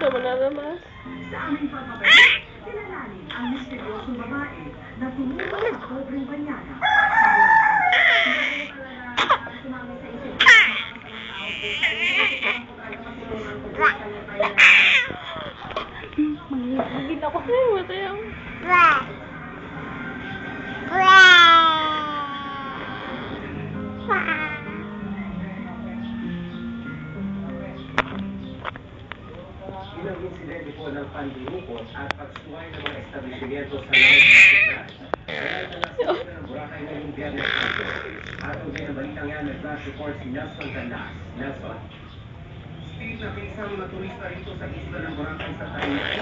Tama na naman. Sa aming pagpapalik, kilalanin ang misteryosong babae na tumuwa sa pobreng banyana. Magigil ako. Ay, matay ako. Ilang insidente po ng pandurukot at pagsuway ng mga establishmento sa Lord kaya nasasabi ng Boracay ngayong Biyernes natin. Ato din ang balitang yan, nag-flash report si Nelson Gandas. Nelson? Steve, nakiisang mga turista rito sa isla ng Boracay sa Thailand.